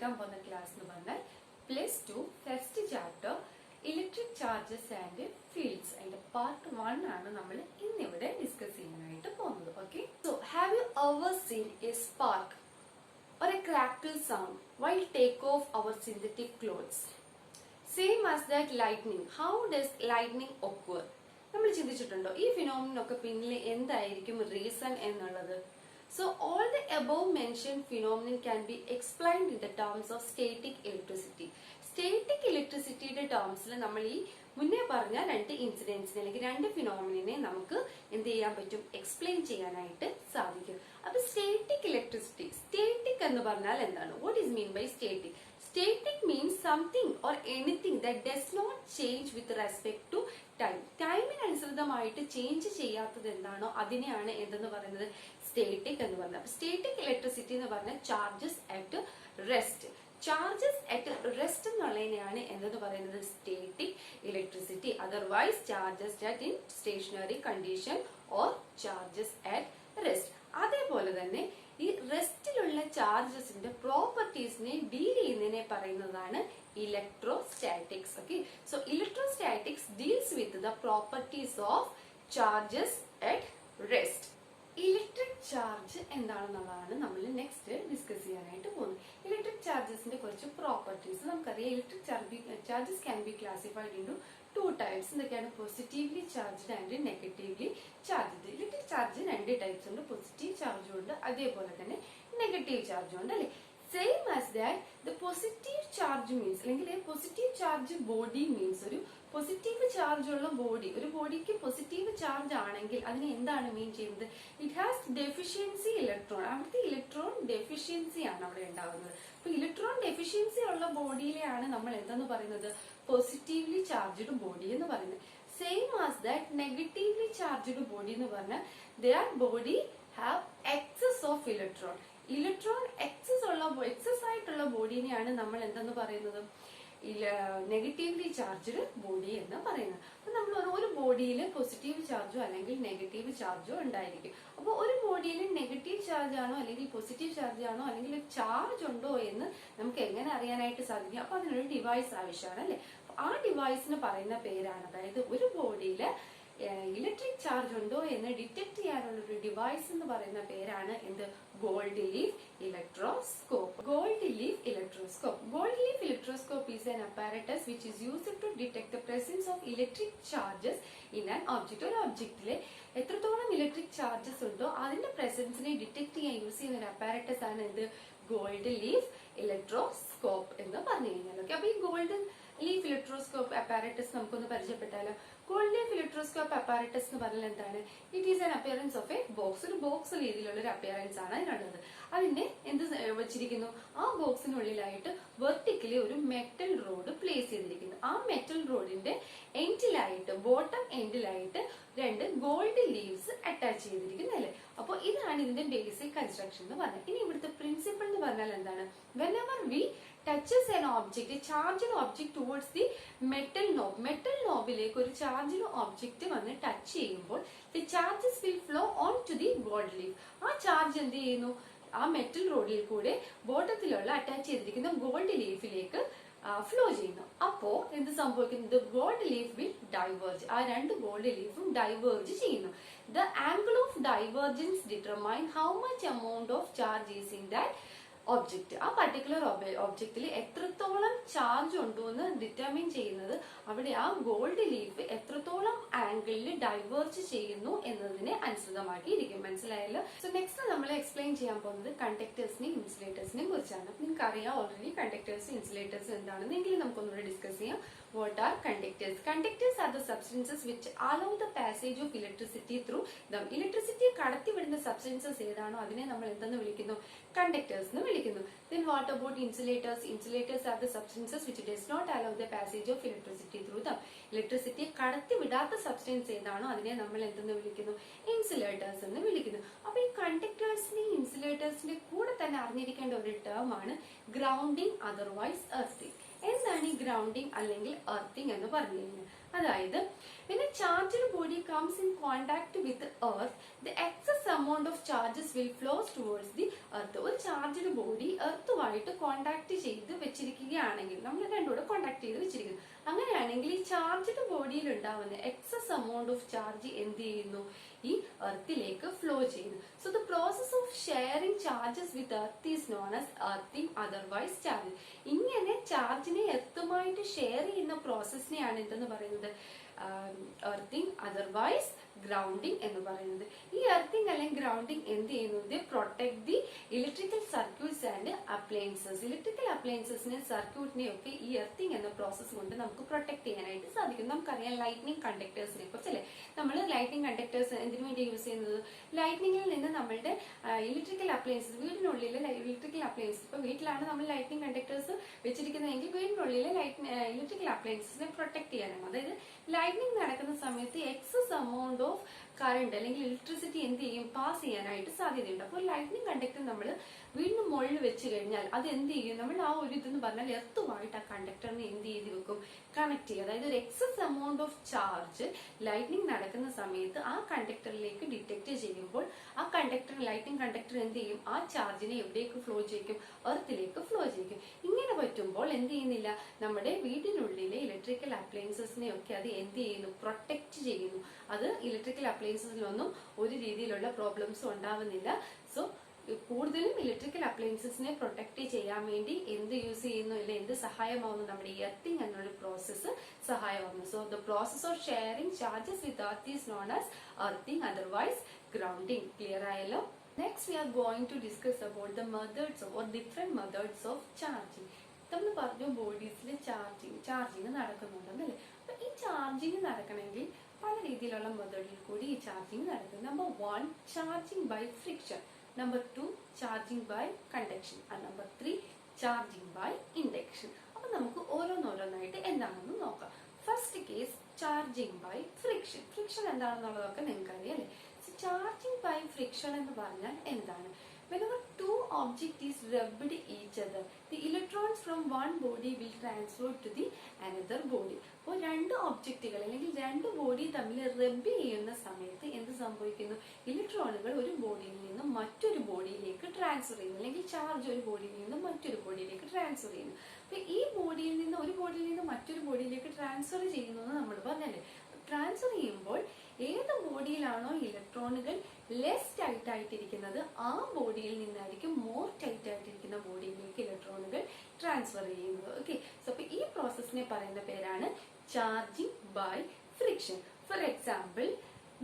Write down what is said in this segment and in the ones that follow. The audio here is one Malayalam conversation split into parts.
എടുക്കാൻ പോകുന്ന ക്ലാസ് എന്ന് പറഞ്ഞാൽ +2 first chapter electric charges and fields അതിന്റെ പാർട്ട് 1 ആണ് നമ്മൾ ഇന്നിവിടെ ഡിസ്കസ് ചെയ്യാനായിട്ട് പോകുന്നത്. Okay, so have you ever seen a spark or a crackle sound while take off our synthetic clothes? Same as that lightning. How does lightning occur? നമ്മൾ ചിന്തിച്ചിട്ടുണ്ടോ ഈ ഫിനോമിനൊക്കെ പിന്നിൽ എന്തായിരിക്കും റീസൺ എന്നുള്ളത്? So all the above mentioned phenomenon can be explained in the terms of static electricity. Static electricityയുടെ ടേംസിൽ നമ്മൾ ഈ മുന്നേ പറഞ്ഞ രണ്ട് ഇൻസിഡൻസിനെ അല്ലെങ്കിൽ രണ്ട് ഫിനോമിനെ നമുക്ക് എന്ത് ചെയ്യാൻ പറ്റും, എക്സ്പ്ലെയിൻ ചെയ്യാനായിട്ട് സാധിക്കും. അപ്പൊ സ്റ്റാറ്റിക് ഇലക്ട്രിസിറ്റി, സ്റ്റാറ്റിക് എന്ന് പറഞ്ഞാൽ എന്താണ്? What is mean by static? Static means something or anything that does not change with respect to time. ടൈമിനനുസൃതമായിട്ട് ചേഞ്ച് ചെയ്യാത്തത് എന്താണോ അതിനെയാണ് എന്തെന്ന് പറയുന്നത്, സ്റ്റാറ്റിക് എന്ന് പറയുന്നത്. അപ്പൊ സ്റ്റാറ്റിക് ഇലക്ട്രിസിറ്റി എന്ന് പറഞ്ഞാൽ charges at rest. Charges at rest എന്നുള്ളതിനെയാണ് എന്തെന്ന് പറയുന്നത്, static electricity. Otherwise charges at in stationary condition or charges at rest. അതേപോലെ തന്നെ ഈ റെസ്റ്റിലുള്ള ചാർജസിന്റെ പ്രോപ്പർട്ടീസിനെ ഡീൽ ചെയ്യുന്നതിനെ പറയുന്നതാണ് electrostatics. Okay, so electrostatics deals with the properties of charges at rest. Electric charge എന്താണെന്നുള്ളതാണ് നമ്മൾ നെക്സ്റ്റ് ഡിസ്കസ് ചെയ്യാനായിട്ട് പോകുന്നത്. ഇലക്ട്രിക് ചാർജസിന്റെ കുറച്ച് പ്രോപ്പർട്ടീസ് നമുക്കറിയാം. Electric charges can be classified into 2 types. എന്തൊക്കെയാണ്? Positively charged and negatively charged. Electric charge 2 types ഉണ്ട്. പോസിറ്റീവ് ചാർജും ഉണ്ട്, അതേപോലെ തന്നെ നെഗറ്റീവ് ചാർജും ഉണ്ട്, അല്ലെ? Same as that the positive charge means അല്ലെങ്കിൽ പോസിറ്റീവ് ചാർജ് ബോഡി മീൻസ് ഒരു പോസിറ്റീവ് ചാർജ് ഉള്ള ബോഡി, ഒരു ബോഡിക്ക് പോസിറ്റീവ് ചാർജ് ആണെങ്കിൽ അതിന് എന്താണ് മീൻ ചെയ്യുന്നത്? It has deficiency electron. അവിടുത്തെ ഇലക്ട്രോൺ ഡെഫിഷ്യൻസി ആണ് അവിടെ ഉണ്ടാകുന്നത്. അപ്പൊ ഇലക്ട്രോൺ ഡെഫിഷ്യൻസി ഉള്ള ബോഡിയിലെയാണ് നമ്മൾ എന്തെന്ന് പറയുന്നത്, പോസിറ്റീവ്ലി ചാർജ്ഡ് ബോഡി എന്ന് പറയുന്നത്. Same as that negatively charged body എന്ന് പറഞ്ഞാൽ their body have excess of electron. Electron excess ആയിട്ടുള്ള ബോഡീനെയാണ് നമ്മൾ എന്തെന്ന് പറയുന്നത്, നെഗറ്റീവ്ലി ചാർജ്ഡ് ബോഡി എന്ന് പറയുന്നത്. അപ്പൊ നമ്മൾ ഒരു ബോഡിയിൽ പോസിറ്റീവ് ചാർജോ അല്ലെങ്കിൽ നെഗറ്റീവ് ചാർജോ ഉണ്ടായിരിക്കും. അപ്പൊ ഒരു ബോഡിയിൽ നെഗറ്റീവ് ചാർജ് ആണോ അല്ലെങ്കിൽ പോസിറ്റീവ് ചാർജ് ആണോ അല്ലെങ്കിൽ ചാർജ് ഉണ്ടോ എന്ന് നമുക്ക് എങ്ങനെ അറിയാനായിട്ട് സാധിക്കും? അപ്പൊ അതിനൊരു ഡിവൈസ് ആവശ്യമാണ്, അല്ലെ? ആ ഡിവൈസിന് പറയുന്ന പേരാണ്, അതായത് ഒരു ബോഡിയില് ഇലക്ട്രിക് ചാർജ് ഉണ്ടോ എന്ന് ഡിറ്റക്ട് ചെയ്യാനുള്ള ഒരു ഡിവൈസ് എന്ന് പറയുന്ന പേരാണ് എന്ത്, gold leaf electroscope. Gold leaf electroscope. Gold leaf electroscope is an apparatus which is used to detect the presence of electric charges in an object. ഒരു ഒബ്ജക്റ്റില് എത്രത്തോളം ഇലക്ട്രിക് ചാർജസ് ഉണ്ടോ അതിന്റെ പ്രസൻസിനെ ഡിറ്റക്ട് ചെയ്യാൻ യൂസ് ചെയ്യുന്ന ഒരു അപ്പാരറ്റസ് ആണ് എന്ത്, ഗോൾഡ് ലീഫ് ഇലക്ട്രോസ്കോപ്പ് എന്ന് പറഞ്ഞു കഴിഞ്ഞാൽ. ഓക്കെ, അപ്പൊ ഈ ഗോൾഡ് ലീഫ് ഇലക്ട്രോസ്കോപ്പ് അപ്പാരറ്റസ് നമുക്കൊന്ന് പരിചയപ്പെട്ടാലോ? ഗോൾഡ് ലീഫ് ഇലക്ട്രോസ്കോപ്പ് അപ്പാരറ്റസ് എന്ന് പറഞ്ഞാൽ എന്താണ്? It is an appearance of A box. ഒരു ബോക്സ് രീതിയിലുള്ള ഒരു അപ്പിയറൻസ് ആണ് അതിനുള്ളത്. അതിന്റെ എന്ത് വെച്ചിരിക്കുന്നു, ആ ബോക്സിനുള്ളിലായിട്ട് വെർട്ടിക്കലി ഒരു മെറ്റൽ റോഡ് പ്ലേസ് ചെയ്തിരിക്കുന്നു. ആ മെറ്റൽ റോഡിന്റെ എൻഡിലായിട്ട്, ബോട്ടം എൻഡിലായിട്ട് 2 ഗോൾഡ് ലീവ്സ് അറ്റാച്ച് ചെയ്തിരിക്കുന്നു, അല്ലെ? അപ്പൊ ഇതാണ് ഇതിന്റെ ബേസിക് കൺസ്ട്രക്ഷൻ എന്ന് പറഞ്ഞത്. ഇനി ഇവിടുത്തെ പ്രിൻസിപ്പിൾ എന്ന് പറഞ്ഞാൽ എന്താണ്? whenever we touches an object, a charged object towards the metal knob. Metal നോബിലേക്ക് ഒരു ചാർജ്ഡ് ഒബ്ജക്റ്റ് വന്ന് ടച്ച് ചെയ്യുമ്പോൾ the charges will flow on to the gold leaf. ആ ചാർജ് എന്ത് ചെയ്യുന്നു? ആ മെറ്റൽ റോഡിൽ കൂടെ ബോട്ടത്തിലുള്ള അറ്റാച്ച് ചെയ്തിരിക്കുന്ന ഗോൾഡ് ലീഫിലേക്ക് ഫ്ലോ ചെയ്യുന്നു. അപ്പോ എന്ത് സംഭവിക്കുന്നത്? Gold leaf will diverge. ആ 2 ഗോൾഡ് ലീഫും ഡൈവേർജ് ചെയ്യുന്നു. The angle of divergence determine how much amount of charge is in that object. ആ പർട്ടിക്കുലർ ഒബ്ജക്റ്റിൽ എത്രത്തോളം ചാർജ് ഉണ്ടോ എന്ന് ഡിറ്റർമിൻ ചെയ്യുന്നത് അവിടെ ആ ഗോൾഡ് ലീഫ് എത്രത്തോളം ആംഗിളിൽ ഡൈവേർജ് ചെയ്യുന്നു എന്നതിനെ അനുസൃതമാക്കി ഇരിക്കും. മനസ്സിലായല്ലോ? സോ നെക്സ്റ്റ് നമ്മൾ എക്സ്പ്ലെയിൻ ചെയ്യാൻ പോകുന്നത് കണ്ടക്ടേഴ്സിനെയും ഇൻസുലേറ്റേഴ്സിനെയും കുറിച്ചാണ്. നിങ്ങൾക്ക് അറിയാം ഓൾറെഡി കണ്ടക്ടേഴ്സ് ഇൻസുലേറ്റേഴ്സ് എന്താണെന്ന്. എങ്കിലും നമുക്കൊന്നുകൂടെ ഡിസ്കസ് ചെയ്യാം. What are conductors? Conductors are the substances which allow the passage of electricity through them. Electricity കടത്തിവിടുന്ന സബ്സ്റ്റൻസസ് ഏതാണോ അതിനെ നമ്മൾ എന്തെന്ന് വിളിക്കുന്നു? കണ്ടക്ടേഴ്സ് എന്ന് വിളിക്കുന്നു. Then what about insulators? Insulators are the substances which does not allow the passage of electricity through them. Electricity കടത്തിവിടാത്ത സബ്സ്റ്റൻസ് ഏതാണോ അതിനെ നമ്മൾ എന്തെന്ന് വിളിക്കുന്നു? ഇൻസുലേറ്റേഴ്സ് എന്ന് വിളിക്കുന്നു. അപ്പൊ ഈ കണ്ടക്ടേഴ്സിന്റെയും ഇൻസുലേറ്റേഴ്സിന്റെ കൂടെ തന്നെ അറിഞ്ഞിരിക്കേണ്ട ഒരു ടേം ആണ് ഗ്രൗണ്ടിങ്, അതർവൈസ് എർത്തിങ്. എന്താണ് ഈ ഗ്രൗണ്ടിങ് അല്ലെങ്കിൽ എർത്തിങ് എന്ന് പറഞ്ഞു കഴിഞ്ഞാൽ? അതായത് when a charged body comes in contact with earth, the excess amount of charges will flow towards the earth. ഒരു ചാർജ്ഡ് ബോഡി എർത്തുമായിട്ട് കോണ്ടാക്ട് ചെയ്ത് വെച്ചിരിക്കുകയാണെങ്കിൽ, നമ്മൾ രണ്ടുകൂടെ കോണ്ടാക്ട് ചെയ്ത് വെച്ചിരിക്കുന്നു, അങ്ങനെയാണെങ്കിൽ ഈ ചാർജ്ഡ് ബോഡിയിൽ ഉണ്ടാവുന്ന എക്സസ് എമൗണ്ട് ഓഫ് ചാർജ് എന്ത് ചെയ്യുന്നു, ഈ എർത്തിലേക്ക് ഫ്ലോ ചെയ്യുന്നു. So the process of sharing charges with earth is known as earthing, otherwise charge. ഇങ്ങനെ ചാർജിനെ എർത്തുമായിട്ട് ഷെയർ ചെയ്യുന്ന പ്രോസസ്സിനെയാണ് എന്തെന്ന് പറയുന്നത്, എർത്തിങ്, അതർവൈസ് ഗ്രൗണ്ടിങ് എന്ന് പറയുന്നത്. ഈ എർത്തിങ് അല്ലെങ്കിൽ ഗ്രൗണ്ടിങ് എന്ത് ചെയ്യുന്നത്, protect the electrical circuits and appliances. Electrical അപ്ലയൻസസിനെ സർക്യൂട്ടിനെ ഒക്കെ ഈ എർത്തിങ് എന്ന പ്രോസസ് കൊണ്ട് നമുക്ക് പ്രൊട്ടക്ട് ചെയ്യാനായിട്ട് സാധിക്കും. നമുക്കറിയാം ലൈറ്റ്നിങ് കണ്ടക്ടേഴ്സിനെ കുറിച്ച് അല്ലെ. നമ്മൾ ലൈറ്റ്നിങ് കണ്ടക്ടേഴ്സ് എന്തിനു വേണ്ടി യൂസ് ചെയ്യുന്നത്, ലൈറ്റ്നിങ്ങിൽ നിന്ന് നമ്മളുടെ ഇലക്ട്രിക്കൽ അപ്ലയൻസസ്, വീടിനുള്ളിലെ ഇലക്ട്രിക്കൽ അപ്ലയൻസസ്, ഇപ്പൊ വീട്ടിലാണ് നമ്മൾ ലൈറ്റ്നിങ് കണ്ടക്ടേഴ്സ് വെച്ചിരിക്കുന്നതെങ്കിൽ വീടിനുള്ളിലെ ഇലക്ട്രിക്കൽ അപ്ലയൻസസിനെ പ്രൊട്ടക്ട് ചെയ്യാനാണ്. അതായത് ലൈറ്റ്നിങ് നടക്കുന്ന സമയത്ത് എക്സസ് എമൗണ്ട് ഓഫ് കറണ്ട് അല്ലെങ്കിൽ ഇലക്ട്രിസിറ്റി എന്ത് ചെയ്യും, പാസ് ചെയ്യാനായിട്ട് സാധ്യതയുണ്ട്. അപ്പോൾ ലൈറ്റ്നിങ് കണ്ടക്ടർ നമ്മൾ വീടിന് മുകളിൽ വെച്ച് കഴിഞ്ഞാൽ അത് എന്ത് ചെയ്യും, നമ്മൾ ആ ഒരു ഇതെന്ന് പറഞ്ഞാൽ എർത്തുമായിട്ട് ആ കണ്ടക്ടറിനെ എന്ത് ചെയ്ത് വെക്കും, കണക്ട് ചെയ്യും. അതായത് ഒരു excess amount of charge lightning നടക്കുന്ന സമയത്ത് ആ കണ്ടക്ടറിലേക്ക് ഡിറ്റക്ട് ചെയ്യുമ്പോൾ ആ കണ്ടക്ടർ, ലൈറ്റ്നിങ് കണ്ടക്ടർ എന്ത് ചെയ്യും, ആ ചാർജിനെ എവിടേക്ക് ഫ്ലോ ചെയ്യിക്കും, എർത്തിലേക്ക് ഫ്ലോ ചെയ്യിക്കും. ഇങ്ങനെ പറ്റുമ്പോൾ എന്ത് ചെയ്യുന്നില്ല, നമ്മുടെ വീടിനുള്ളിലെ ഇലക്ട്രിക്കൽ അപ്ലയൻസസിനെ ഒക്കെ അത് എന്ത് ചെയ്യുന്നു, പ്രൊട്ടക്ട് ചെയ്യുന്നു. അത് ഇലക്ട്രിക്കൽ അപ്ലയൻസസിലൊന്നും ഒരു രീതിയിലുള്ള പ്രോബ്ലംസും ഉണ്ടാവുന്നില്ല. സോ കൂടുതലും ഇലക്ട്രിക്കൽ അപ്ലയൻസസിനെ പ്രൊട്ടക്ട് ചെയ്യാൻ വേണ്ടി എന്ത് യൂസ് ചെയ്യുന്നു, അല്ലെ എന്ത് സഹായമാവുന്നു, നമ്മുടെ എർത്തിങ് എന്നുള്ള പ്രോസസ്സ് സഹായമാവുന്നു. So the process of sharing charges with earth is known as earthing, otherwise grounding. Clear ആയല്ലോ? Next we are going to discuss about the methods or different methods of charging. നമ്മൾ പറഞ്ഞു ബോഡീസിൽ ചാർജിങ് നടക്കുന്നുണ്ടെന്നല്ലേ. അപ്പൊ ഈ ചാർജിങ് നടക്കണമെങ്കിൽ പല രീതിയിലുള്ള മെത്തേഡിൽ കൂടി ഈ ചാർജിങ് നടക്കും. Number 1, charging by friction. Number 2, charging by conduction. And number 3, charging by induction. അപ്പോൾ നമുക്ക് ഓരോന്നോരോന്നായിട്ട് എന്താണെന്ന് നോക്കാം. First case charging by friction. Friction എന്താണെന്നുള്ളതൊക്കെ നിങ്ങൾക്ക് അറിയാം അല്ലേ. ചാർജിങ് ബൈ ഫ്രിക്ഷൻ എന്ന് പറഞ്ഞാൽ എന്താണ്? Whenever two objects is rubbed each other, the electrons from one body will transfer to the another body. അപ്പോൾ രണ്ട് ഒബ്ജക്റ്റുകൾ അല്ലെങ്കിൽ രണ്ട് ബോഡി തമ്മിൽ റബ്ബ് ചെയ്യുന്ന സമയത്ത് എന്ത് സംഭവിക്കുന്നു? ഇലക്ട്രോണുകൾ ഒരു ബോഡിയിൽ നിന്നും മറ്റൊരു ബോഡിയിലേക്ക് ട്രാൻസ്ഫർ ചെയ്യുന്നു, അല്ലെങ്കിൽ ചാർജ് ഒരു ബോഡിയിൽ നിന്നും മറ്റൊരു ബോഡിയിലേക്ക് ട്രാൻസ്ഫർ ചെയ്യുന്നു. അപ്പൊ ഈ ബോഡിയിൽ നിന്ന് ഒരു ബോഡിയിൽ നിന്ന് മറ്റൊരു ബോഡിയിലേക്ക് ട്രാൻസ്ഫർ ചെയ്യുന്നു എന്ന് നമ്മൾ പറഞ്ഞല്ലേ. ട്രാൻസ്ഫർ ചെയ്യുമ്പോൾ ഏത് ബോഡിയിലാണോ ഇലക്ട്രോണുകൾ ലെസ് ടൈറ്റ് ആയിട്ടിരിക്കുന്നത് ആ ബോഡിയിൽ നിന്നായിരിക്കും മോർ ടൈറ്റ് ആയിട്ടിരിക്കുന്ന ബോഡിയിലേക്ക് ഇലക്ട്രോണുകൾ ട്രാൻസ്ഫർ ചെയ്യുന്നത്. ഓക്കെ, സോ അപ്പൊ ഈ പ്രോസസ്സിനെ പറയുന്ന പേരാണ് charging by friction. For example,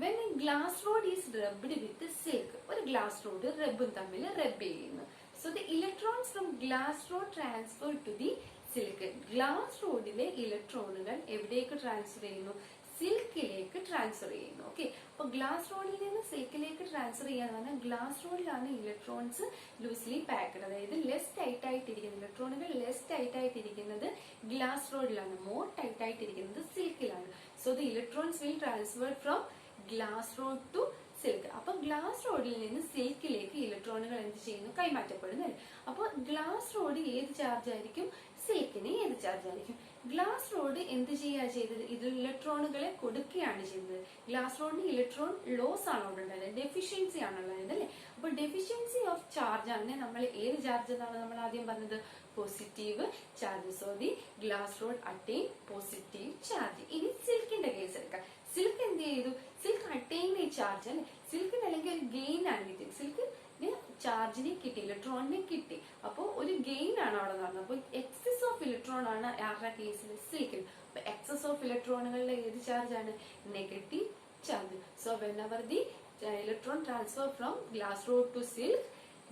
when a glass rod is rubbed with silk, ഒരു ഗ്ലാസ് റോഡ് റബ്ബും തമ്മിൽ റബ്ബ് ചെയ്യുന്നു. So the electrons from glass rod transfer to the silk. Glass റോഡിലെ ഇലക്ട്രോണുകൾ എവിടേക്ക് ട്രാൻസ്ഫർ ചെയ്യുന്നു? സിൽക്കിലേക്ക് ട്രാൻസ്ഫർ ചെയ്യുന്നു. ഓക്കെ, അപ്പൊ ഗ്ലാസ് റോഡിൽ നിന്ന് സിൽക്കിലേക്ക് ട്രാൻസ്ഫർ ചെയ്യാന്ന് പറഞ്ഞാൽ ഗ്ലാസ് റോഡിലാണ് ഇലക്ട്രോൺസ് ലൂസ്ലി പാക്ഡ്, അതായത് ലെസ് ടൈറ്റ് ആയിട്ടിരിക്കുന്നത്, ഇലക്ട്രോണുകൾ ലെസ് ടൈറ്റ് ആയിട്ടിരിക്കുന്നത് ഗ്ലാസ് റോഡിലാണ്, മോർ ടൈറ്റ് ആയിട്ടിരിക്കുന്നത് സിൽക്കിലാണ്. So the electrons will transfer from glass rod to silk. അപ്പൊ ഗ്ലാസ് റോഡിൽ നിന്ന് സിൽക്കിലേക്ക് ഇലക്ട്രോണുകൾ എന്ത് ചെയ്യുന്നു? കൈമാറ്റപ്പെടുന്നല്ലേ. അപ്പൊ ഗ്ലാസ് റോഡ് ഏത് ചാർജ് ആയിരിക്കും? സിൽക്കിന് ഏത് ചാർജ് ആയിരിക്കും? ഗ്ലാസ് റോഡ് എന്ത് ചെയ്യുക ചെയ്തത്? ഇത് ഇലക്ട്രോണുകളെ കൊടുക്കുകയാണ് ചെയ്യുന്നത്. ഗ്ലാസ് റോഡിന് ഇലക്ട്രോൺ ലോസ് ആണ് അവിടെ ഉണ്ടായത്, ഡെഫിഷ്യൻസി ആണുള്ളത് അല്ലേ. അപ്പൊ ഡെഫിഷ്യൻസി ഓഫ് ചാർജ് ആണ് നമ്മൾ ഏത് ചാർജ് എന്നാണ് നമ്മൾ ആദ്യം പറഞ്ഞത്? Positive charge. So the glass rod attain positive charge. ഇനി സിൽക്കിന്റെ കേസ് എടുക്കാം. സിൽക്ക് എന്ത് ചെയ്തു? സിൽക്ക് അറ്റൈൻ ഈ ചാർജ് അല്ലെ. സിൽക്കിന് അല്ലെങ്കിൽ ഒരു ഗെയിൻ ആണ് കിട്ടിയത്. സിൽക്കിന് ചാർജിനെ കിട്ടി, ഇലക്ട്രോണിനെ കിട്ടി. അപ്പോൾ ഒരു ഗെയിൻ ആണ് അവിടെ നടന്നത്. അപ്പോൾ എക്സസ് ഓഫ് ഇലക്ട്രോൺ ആണ് ആരുടെ കേസിൽ? സിൽക്കിൽ. അപ്പൊ എക്സസ് ഓഫ് ഇലക്ട്രോണുകളുടെ ഏത് ചാർജ് ആണ്? Negative charge. So whenever the electron transfer from glass rod to silk,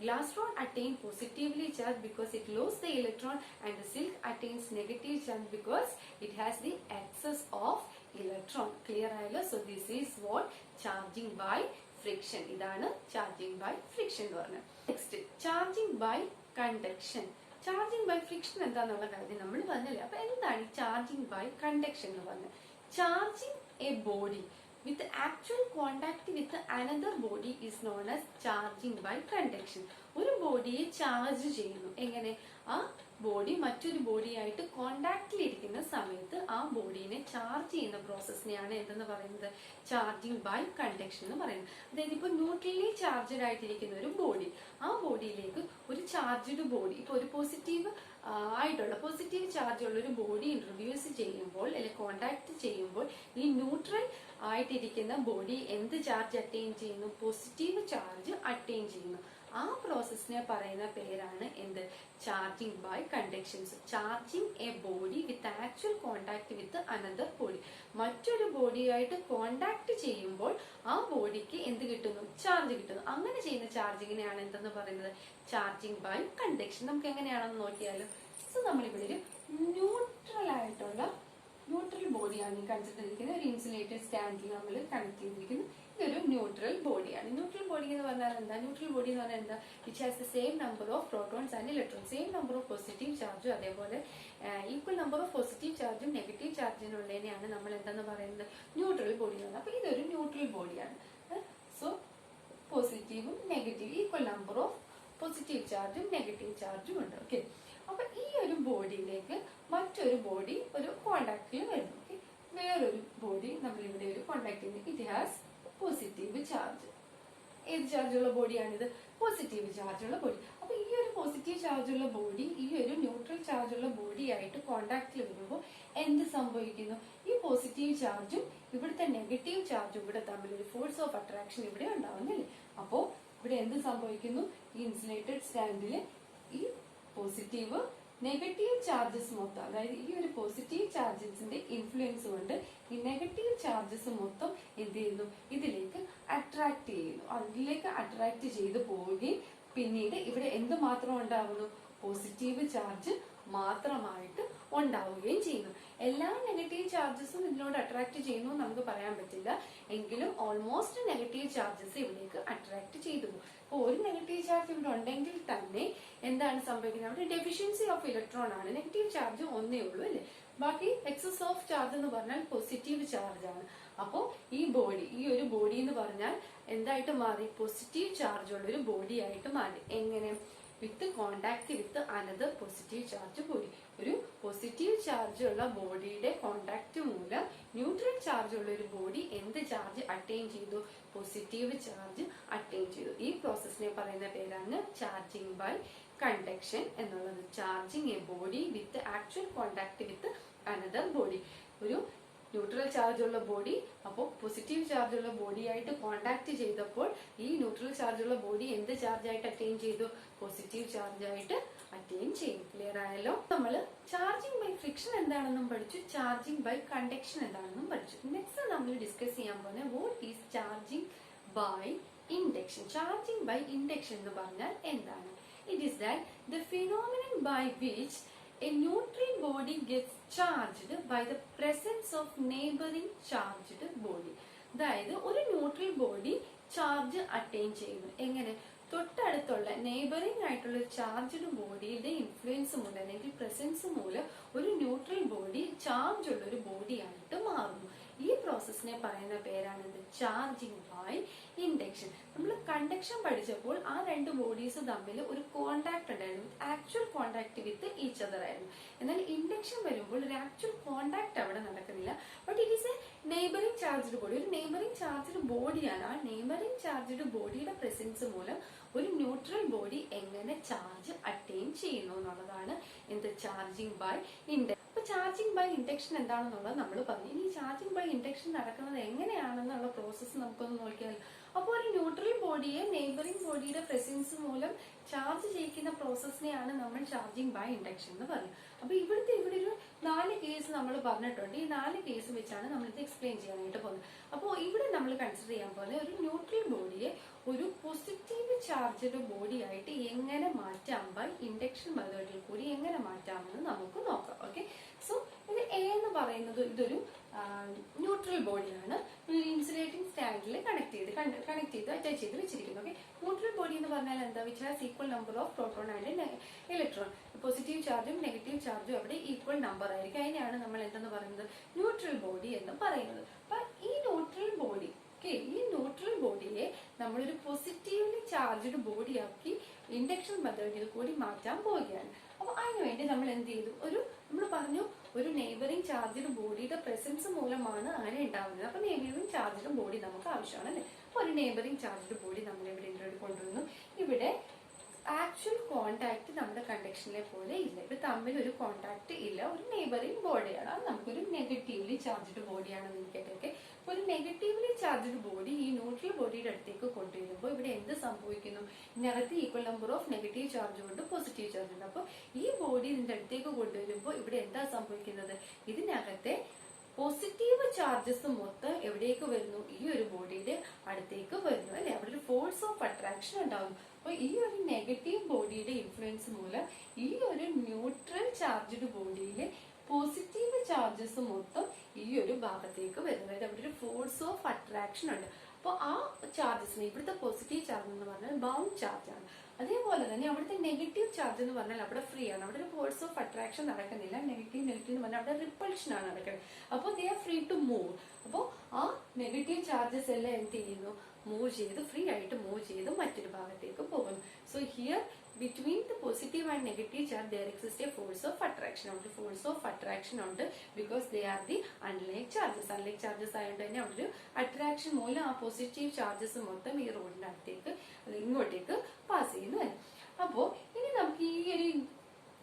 glass rod attain positively charged because it lost the electron, and the silk attains negative charge because it has the excess of electron. Clear ആയല്ലോ? So this is what charging by friction. ഇതാണ് ചാർജിങ് ബൈ ഫ്രിക്ഷൻ എന്ന് പറഞ്ഞത്. Next charging by conduction. Charging by friction എന്താന്നുള്ള കാര്യം നമ്മൾ പറഞ്ഞല്ലേ. അപ്പൊ എന്താണ് ഈ ചാർജിങ് ബൈ കണ്ടക്ഷൻ എന്ന് പറഞ്ഞത്? Charging a body with actual contact with another body is known as charging by conduction. ഒരു ബോഡിയെ ചാർജ് ചെയ്യുന്നു. എങ്ങനെ? ആ ബോഡി മറ്റൊരു ബോഡിയായിട്ട് കോണ്ടാക്റ്റിലിരിക്കുന്ന സമയത്ത് ആ ബോഡീനെ ചാർജ് ചെയ്യുന്ന പ്രോസസ്സിനെയാണ് എന്തെന്ന് പറയുന്നത്? ചാർജിങ് ബൈ കണ്ടക്ഷൻ എന്ന് പറയുന്നത്. അതായത് ഇപ്പൊ ന്യൂട്രലി ചാർജഡ് ആയിട്ടിരിക്കുന്ന ഒരു ബോഡി, ആ ബോഡിയിലേക്ക് ഒരു ചാർജ്ഡ് ബോഡി, ഇപ്പൊ ഒരു പോസിറ്റീവ് ചാർജ് ഉള്ള ഒരു ബോഡി ഇൻട്രൊഡ്യൂസ് ചെയ്യുമ്പോൾ അല്ലെങ്കിൽ കോണ്ടാക്ട് ചെയ്യുമ്പോൾ ഈ ന്യൂട്രൽ ആയിട്ടിരിക്കുന്ന ബോഡി എന്ത് ചാർജ് അറ്റൈൻ ചെയ്യുന്നു? പോസിറ്റീവ് ചാർജ് അറ്റൈൻ ചെയ്യുന്നു. ആ പ്രോസസ്സിനെ പറയുന്ന പേരാണ് എന്ത്? Charging by conductions. Charging a body with actual contact with another body. മറ്റൊരു ബോഡിയായിട്ട് കോണ്ടാക്ട് ചെയ്യുമ്പോൾ ആ ബോഡിക്ക് എന്ത് കിട്ടുന്നു? ചാർജ് കിട്ടുന്നു. അങ്ങനെ ചെയ്യുന്ന ചാർജിങ്ങിനെയാണ് എന്തെന്ന് പറയുന്നത്? Charging by conduction. നമുക്ക് എങ്ങനെയാണെന്ന് നോക്കിയാലോ. സോ നമ്മളിവിടെ ഒരു ന്യൂട്രൽ ബോഡിയാണ് കൺസിഡർ ചെയ്തിരിക്കുന്നത്. ഒരു ഇൻസുലേറ്റഡ് സ്റ്റാൻഡിൽ നമ്മൾ കണക്ട് ചെയ്തിരിക്കുന്നു. ഇതൊരു ന്യൂട്രൽ ബോഡിയാണ്. ന്യൂട്രൽ ബോഡി എന്ന് പറഞ്ഞാൽ എന്താ? ന്യൂട്രൽ ബോഡി എന്ന് പറഞ്ഞാൽ എന്താ? Which has the same number of protons and electrons. Same number of positive ചാർജും അതേപോലെ ഈക്വൽ നമ്പർ ഓഫ് പോസിറ്റീവ് ചാർജും നെഗറ്റീവ് ചാർജിനും ഉള്ളതിനെയാണ് നമ്മൾ എന്തെന്ന് പറയുന്നത്? ന്യൂട്രൽ ബോഡി എന്ന്. അപ്പൊ ഇതൊരു ന്യൂട്രൽ ബോഡിയാണ്. സോ പോസിറ്റീവും negative equal number of positive ചാർജും നെഗറ്റീവ് ചാർജും ഉണ്ട്. ഓക്കെ. അപ്പൊ ഈ ഒരു ബോഡിയിലേക്ക് മറ്റൊരു ബോഡി ഒരു കോണ്ടാക്റ്റിൽ വരുന്നു. ഓക്കെ. വേറൊരു ബോഡി നമ്മളിവിടെ ഒരു കോണ്ടാക്ട് ചെയ്യുന്നു. It has positive charge. ഏത് ചാർജുള്ള ബോഡിയാണിത്? പോസിറ്റീവ് ചാർജുള്ള ബോഡി. അപ്പൊ ഈ ഒരു പോസിറ്റീവ് ചാർജുള്ള ബോഡി ഈ ഒരു ന്യൂട്രൽ ചാർജുള്ള ബോഡിയായിട്ട് കോണ്ടാക്റ്റിൽ വരുമ്പോൾ എന്ത് സംഭവിക്കുന്നു? ഈ പോസിറ്റീവ് ചാർജും ഇവിടുത്തെ നെഗറ്റീവ് ചാർജും ഇവിടെ തമ്മിൽ ഒരു ഫോഴ്സ് ഓഫ് അട്രാക്ഷൻ ഇവിടെ ഉണ്ടാവുന്നില്ലേ? അപ്പോ ഇവിടെ എന്ത് സംഭവിക്കുന്നു? ഈ ഇൻസുലേറ്റഡ് സ്റ്റാൻഡില് ഈ പോസിറ്റീവ് നെഗറ്റീവ് ചാർജസ് മൊത്തം, അതായത് ഈ ഒരു പോസിറ്റീവ് ചാർജസിന്റെ ഇൻഫ്ലുവൻസ് കൊണ്ട് ഈ നെഗറ്റീവ് ചാർജസ് മൊത്തം എന്ത് ചെയ്യുന്നു? ഇതിലേക്ക് അട്രാക്ട് ചെയ്യുന്നു. അതിലേക്ക് അട്രാക്ട് ചെയ്ത് പോവുകയും പിന്നീട് ഇവിടെ എന്ത് മാത്രം ഉണ്ടാവുന്നു? പോസിറ്റീവ് ചാർജ് മാത്രമായിട്ട് ഉണ്ടാവുകയും ചെയ്യുന്നു. എല്ലാ നെഗറ്റീവ് ചാർജസും ഇതിനോട് അട്രാക്ട് ചെയ്യുന്നു നമുക്ക് പറയാൻ പറ്റില്ല. എങ്കിലും ഓൾമോസ്റ്റ് നെഗറ്റീവ് ചാർജസ് ഇവിടേക്ക് അട്രാക്ട് ചെയ്തു പോകും. അപ്പോൾ ഒരു നെഗറ്റീവ് ചാർജ് ഇവിടെ ഉണ്ടെങ്കിൽ തന്നെ എന്താണ് സംഭവിക്കുന്നത്? അവിടെ ഡെഫിഷ്യൻസി ഓഫ് ഇലക്ട്രോൺ ആണ്. നെഗറ്റീവ് ചാർജ് ഒന്നേ ഉള്ളൂ അല്ലേ? ബാക്കി എക്സസ് ഓഫ് ചാർജ് എന്ന് പറഞ്ഞാൽ പോസിറ്റീവ് ചാർജ് ആണ്. അപ്പോൾ ഈ ഒരു ബോഡി എന്ന് പറഞ്ഞാൽ എന്തായിട്ട് മാറി? പോസിറ്റീവ് ചാർജ് ഉള്ള ഒരു ബോഡി ആയിട്ട് മാറി. എങ്ങനെ? With contact with another positive charge body. ഒരു പോസിറ്റീവ് ചാർജ് ഉള്ള ബോഡിയുടെ കോണ്ടാക്ട് മൂലം ന്യൂട്രൽ ചാർജ് ഉള്ള ഒരു ബോഡി എന്ത് ചാർജ് അറ്റൈൻ ചെയ്തു? പോസിറ്റീവ് ചാർജ് അറ്റൈൻ ചെയ്തു. ഈ പ്രോസസ്സിനെ പറയുന്ന പേരാണ് ചാർജിങ് ബൈ കണ്ടക്ഷൻ എന്നുള്ളത്. Charging a body with actual contact with another body. ഒരു ന്യൂട്രൽ ചാർജ് ഉള്ള ബോഡി അപ്പോൾ പോസിറ്റീവ് ചാർജ് ഉള്ള ബോഡിയായിട്ട് കോണ്ടാക്ട് ചെയ്തപ്പോൾ ഈ ന്യൂട്രൽ ചാർജ് ഉള്ള ബോഡി എന്ത് ചാർജ് ആയിട്ട് അറ്റൈൻ ചെയ്തു? പോസിറ്റീവ് ചാർജ് ആയിട്ട് അറ്റൈൻ ചെയ്യും. ക്ലിയർ ആയല്ലോ? നമ്മൾ ചാർജിങ് ബൈ ഫ്രിക്ഷൻ എന്താണെന്നും പഠിച്ചു, ചാർജിങ് ബൈ കണ്ടക്ഷൻ എന്താണെന്നും പഠിച്ചു. നെക്സ്റ്റ് നമ്മൾ ഡിസ്കസ് ചെയ്യാൻ പോകുന്നത് what is charging by induction. Charging by induction എന്ന് പറഞ്ഞാൽ എന്താണ്? It is that the phenomenon by which a neutral body gets charged by the presence of neighboring charged body. അതായത് ഒരു ന്യൂട്രൽ ബോഡി ചാർജ് അറ്റൈൻ ചെയ്യുന്നു. എങ്ങനെ? തൊട്ടടുത്തുള്ള നെയ്ബറിംഗ് ആയിട്ടുള്ള ഒരു ചാർജ്ഡ് ബോഡിയുടെ ഇൻഫ്ലുവൻസ് മൂലം അല്ലെങ്കിൽ പ്രസൻസ് മൂലം ഒരു ന്യൂട്രൽ ബോഡി ചാർജ് ഉള്ള ഒരു ബോഡി ആയിട്ട് മാറുന്നു. ഈ പ്രോസസ്സിനെ പറയുന്ന പേരാണ് ചാർജിങ് ബൈ ഇൻഡക്ഷൻ. നമ്മൾ കണ്ടക്ഷൻ പഠിച്ചപ്പോൾ ആ രണ്ട് ബോഡീസ് തമ്മിൽ ഒരു കോണ്ടാക്ട് ഉണ്ടായിരുന്നു, actual contact with each other ആയിരുന്നു. എന്നാൽ ഇൻഡക്ഷൻ വരുമ്പോൾ ഒരു ആക്ച്വൽ കോണ്ടാക്ട് അവിടെ നടക്കുന്നില്ല. But it is a neighbouring charged body. ഒരു നെയ്ബറിംഗ് ചാർജ്ഡ് ബോഡിയാണ്. ആ നെയ്ബറിംഗ് ചാർജ്ഡ് ബോഡിയുടെ പ്രസൻസ് മൂലം ഒരു ന്യൂട്രൽ ബോഡി എങ്ങനെ ചാർജ് അറ്റൈൻ ചെയ്യുന്നു എന്നുള്ളതാണ് എന്ത്? Charging by induction. അപ്പൊ ചാർജിങ് ബൈ ഇൻഡക്ഷൻ എന്താണെന്നുള്ളത് നമ്മൾ പറഞ്ഞു. ഇനി ചാർജിങ് ബൈ ഇൻഡക്ഷൻ നടക്കുന്നത് എങ്ങനെയാണെന്നുള്ള പ്രോസസ്സ് നമുക്കൊന്ന് നോക്കിയാൽ, അപ്പോൾ ഒരു ന്യൂട്രൽ ബോഡിയെ നെയ്ബറിംഗ് ബോഡിയുടെ പ്രസൻസ് മൂലം ചാർജ് ചെയ്യിക്കുന്ന പ്രോസസ്സിനെയാണ് നമ്മൾ ചാർജിങ് ബൈ ഇൻഡക്ഷൻ എന്ന് പറയുന്നത്. അപ്പൊ ഇവിടെ ഒരു 4 കേസ് നമ്മൾ പറഞ്ഞിട്ടുണ്ട്. ഈ 4 കേസ് വെച്ചാണ് നമ്മൾ ഇത് എക്സ്പ്ലെയിൻ ചെയ്യാനായിട്ട് പോകുന്നത്. അപ്പോൾ ഇവിടെ നമ്മൾ കൺസിഡർ ചെയ്യാൻ പോകുന്നത് ഒരു ന്യൂട്രൽ ബോഡിയെ ഒരു പോസിറ്റീവ് ചാർജ്ഡ് ബോഡി ആയിട്ട് എങ്ങനെ മാറ്റാം, ബൈ ഇൻഡക്ഷൻ മെത്തേഡിൽ കൂടി എങ്ങനെ മാറ്റാമെന്ന് നമുക്ക് നോക്കാം. ഓക്കെ. സോ ഇത് എ എന്ന് പറയുന്നത് ഇതൊരു ന്യൂട്രൽ ബോഡിയാണ്. ഇൻസുലേറ്റിംഗ് സ്റ്റാൻഡിൽ കണക്ട് ചെയ്ത് അറ്റാച്ച് ചെയ്ത് വെച്ചിരിക്കുന്നു. ഓക്കെ. ന്യൂട്രൽ ബോഡി എന്ന് പറഞ്ഞാൽ എന്താ? Which has equal number of proton and electron. Positive ചാർജും നെഗറ്റീവ് ചാർജും അവിടെ ഈക്വൽ നമ്പർ ആയിരിക്കും. അതിനെയാണ് നമ്മൾ എന്തെന്ന് പറയുന്നത്? ന്യൂട്രൽ ബോഡി എന്ന് പറയുന്നത്. അപ്പൊ ഈ ന്യൂട്രൽ ബോഡിയെ നമ്മളൊരു പോസിറ്റീവ്ലി ചാർജ്ഡ് ബോഡി ആക്കി ഇൻഡക്ഷൻ മെത്തേഡിൽ കൂടി മാറ്റാൻ പോവുകയാണ്. അപ്പൊ അതിനുവേണ്ടി നമ്മൾ എന്ത് ചെയ്തു, നമ്മൾ പറഞ്ഞു ഒരു നെയ്ബറിംഗ് ചാർജ്ഡ് ബോഡിയുടെ പ്രസൻസ് മൂലമാണ് അങ്ങനെ ഉണ്ടാവുന്നത്. അപ്പൊ നെയ്ബറിംഗ് ചാർജ്ഡ് ബോഡി നമുക്ക് ആവശ്യമാണ് അല്ലെ. അപ്പൊ ഒരു നെയ്ബറിംഗ് ചാർജ്ഡ് ബോഡി നമ്മൾ ഇവിടെ ഇൻട്രോഡ് കൊണ്ടുവന്നു. ഇവിടെ ആക്ച്വൽ കോണ്ടാക്ട് നമ്മുടെ കണ്ടക്ഷനിലെ പോലെ ഇല്ല, ഇവിടെ തമ്മിൽ ഒരു കോണ്ടാക്ട് ഇല്ല, ഒരു നെയ്ബറിംഗ് ബോഡിയാണ്. അത് നമുക്കൊരു നെഗറ്റീവ്ലി ചാർജ്ഡ് ബോഡിയാണെന്ന് ഇരിക്കട്ടെ. ഒരു നെഗറ്റീവ്ലി ചാർജ്ഡ് ബോഡി ഈ ന്യൂട്രൽ ബോഡിയുടെ അടുത്തേക്ക് കൊണ്ടുവരുമ്പോൾ ഇവിടെ എന്ത് സംഭവിക്കുന്നു, ഇതിനകത്ത് equal number of negative charge ഉണ്ട്, പോസിറ്റീവ് ചാർജ് ഉണ്ട്. അപ്പൊ ഈ ബോഡി ഇതിന്റെ അടുത്തേക്ക് കൊണ്ടുവരുമ്പോൾ ഇവിടെ എന്താ സംഭവിക്കുന്നത്, ഇതിനകത്തെ പോസിറ്റീവ് ചാർജസ് മൊത്തം എവിടേക്ക് വരുന്നു, ഈ ഒരു ബോഡിയുടെ അടുത്തേക്ക് വരുന്നു അല്ലെ. അവിടെ ഒരു ഫോഴ്സ് ഓഫ് അട്രാക്ഷൻ ഉണ്ടാവുന്നു. അപ്പൊ ഈ ഒരു നെഗറ്റീവ് ബോഡിയുടെ ഇൻഫ്ലുവൻസ് മൂലം ഈ ഒരു ന്യൂട്രൽ ചാർജ്ഡ് ബോഡിയിലെ പോസിറ്റീവ് ചാർജസ് മൊത്തം ഈ ഒരു ഭാഗത്തേക്ക് വരുന്നത്. അതായത് അവിടെ ഒരു ഫോഴ്സ് ഓഫ് അട്രാക്ഷൻ ഉണ്ട്. അപ്പോൾ ആ ചാർജസിന് ഇവിടുത്തെ പോസിറ്റീവ് ചാർജ് എന്ന് പറഞ്ഞാൽ ബൗണ്ട് ചാർജ് ആണ്. അതേപോലെ തന്നെ അവിടുത്തെ നെഗറ്റീവ് ചാർജ് എന്ന് പറഞ്ഞാൽ അവിടെ ഫ്രീ ആണ്, അവിടെ ഒരു ഫോഴ്സ് ഓഫ് അട്രാക്ഷൻ നടക്കുന്നില്ല. നെഗറ്റീവ് എന്ന് പറഞ്ഞാൽ അവിടെ റിപ്പൾഷൻ ആണ് നടക്കുന്നത്. അപ്പോൾ they are free to move. അപ്പോൾ ആ നെഗറ്റീവ് ചാർജസ് എല്ലാം എന്ത് ചെയ്യുന്നു, മൂവ് ചെയ്ത് ഫ്രീ ആയിട്ട് മൂവ് ചെയ്ത് മറ്റൊരു ഭാഗത്തേക്ക് പോകുന്നു. So here between the positive and negative charge there exists a force of attraction. അവിടെ force of attraction ഉണ്ട്, because they are the unlike charges. unlike charges ആയതുകൊണ്ട് തന്നെ അവിടെ ഒരു അട്രാക്ഷൻ മൂലം ആ പോസിറ്റീവ് ചാർജസ് മൊത്തം ഈ റോഡിന്റെ അടുത്തേക്ക് ഇങ്ങോട്ടേക്ക് പാസ് ചെയ്യുന്നു അല്ലേ. അപ്പോ ഇനി നമുക്ക് ഈ ഒരു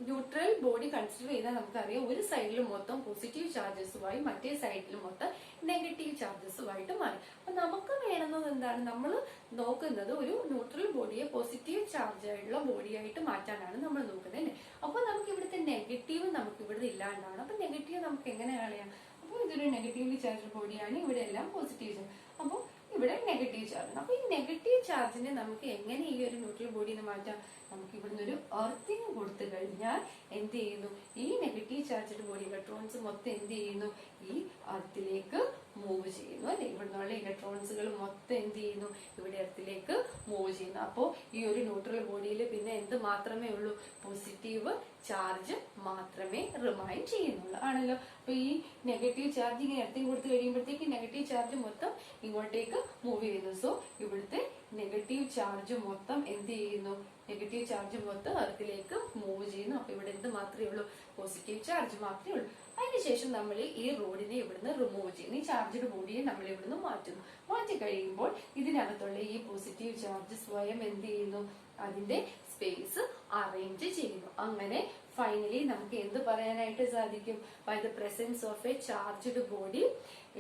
ന്യൂട്രൽ ബോഡി കൺസിഡർ ചെയ്താൽ നമുക്കറിയാം ഒരു സൈഡിൽ മൊത്തം പോസിറ്റീവ് ചാർജസുമായി മറ്റേ സൈഡിൽ മൊത്തം നെഗറ്റീവ് ചാർജസുമായിട്ട് മാറി. അപ്പൊ നമുക്ക് വേണമെന്നത് എന്താണ്, നമ്മൾ നോക്കുന്നത് ഒരു ന്യൂട്രൽ ബോഡിയെ പോസിറ്റീവ് ചാർജ് ആയിട്ടുള്ള ബോഡിയായിട്ട് മാറ്റാനാണ് നമ്മൾ നോക്കുന്നത് അല്ലേ. അപ്പൊ നമുക്ക് ഇവിടുത്തെ നെഗറ്റീവ് നമുക്ക് ഇവിടെ ഇല്ലാണ്ടാണ്. അപ്പൊ നെഗറ്റീവ് നമുക്ക് എങ്ങനെ കളയാം, അപ്പൊ ഇതൊരു നെഗറ്റീവ്ലി ചാർജ് ബോഡിയാണ്, ഇവിടെ എല്ലാം പോസിറ്റീവ് ചാർജ്. അപ്പോൾ ഇവിടെ നെഗറ്റീവ് ചാർജ്. അപ്പൊ ഈ നെഗറ്റീവ് ചാർജിനെ നമുക്ക് എങ്ങനെ ഈ ഒരു ന്യൂട്രൽ ബോഡിന്ന് മാറ്റാം, നമുക്ക് ഇവിടുന്ന് ഒരു എർത്തിങ് കൊടുത്തു കഴിഞ്ഞാൽ എന്ത് ചെയ്യുന്നു, ഈ നെഗറ്റീവ് ചാർജ്ഡ് ബോഡി ഇലക്ട്രോൺസ് മൊത്തം എന്ത് ചെയ്യുന്നു, ഈ എർത്തിലേക്ക് മൂവ് ചെയ്യുന്നു അല്ലെ. ഇവിടുന്നുള്ള ഇലക്ട്രോൺസുകൾ മൊത്തം എന്ത് ചെയ്യുന്നു, ഇവിടെ എർത്തിലേക്ക് മൂവ് ചെയ്യുന്നു. അപ്പോൾ ഈ ഒരു ന്യൂട്രൽ ബോഡിയിൽ പിന്നെ എന്ത് മാത്രമേ ഉള്ളൂ, പോസിറ്റീവ് ചാർജ് മാത്രമേ റിമൈൻ ചെയ്യുന്നുള്ളൂ ആണല്ലോ. അപ്പൊ ഈ നെഗറ്റീവ് ചാർജ് ഇങ്ങനെ എർത്തിങ് കൊടുത്തു കഴിയുമ്പോഴത്തേക്ക് നെഗറ്റീവ് ചാർജ് മൊത്തം ഇങ്ങോട്ടേക്ക് മൂവ് ചെയ്യുന്നു. സോ ഇവിടുത്തെ നെഗറ്റീവ് ചാർജ് മൊത്തം എന്ത് ചെയ്യുന്നു, നെഗറ്റീവ് ചാർജ് മൊത്തം എർത്തിലേക്ക് മൂവ് ചെയ്യുന്നു. അപ്പൊ ഇവിടെ എന്ത് മാത്രമേ ഉള്ളൂ, പോസിറ്റീവ് ചാർജ് മാത്രമേ ഉള്ളൂ. അതിനുശേഷം നമ്മൾ ഈ റോഡിനെ ഇവിടുന്ന് റിമൂവ് ചെയ്യുന്നു, ഈ ചാർജ്ഡ് ബോഡിയെ നമ്മൾ ഇവിടുന്ന് മാറ്റുന്നു. മാറ്റി കഴിയുമ്പോൾ ഇതിനകത്തുള്ള ഈ പോസിറ്റീവ് ചാർജ് സ്വയം എന്ത് ചെയ്യുന്നു, അതിന്റെ സ്പേസ് അറേഞ്ച് ചെയ്യുന്നു. അങ്ങനെ ഫൈനലി നമുക്ക് എന്ത് പറയാനായിട്ട് സാധിക്കും, by the presence of a charged body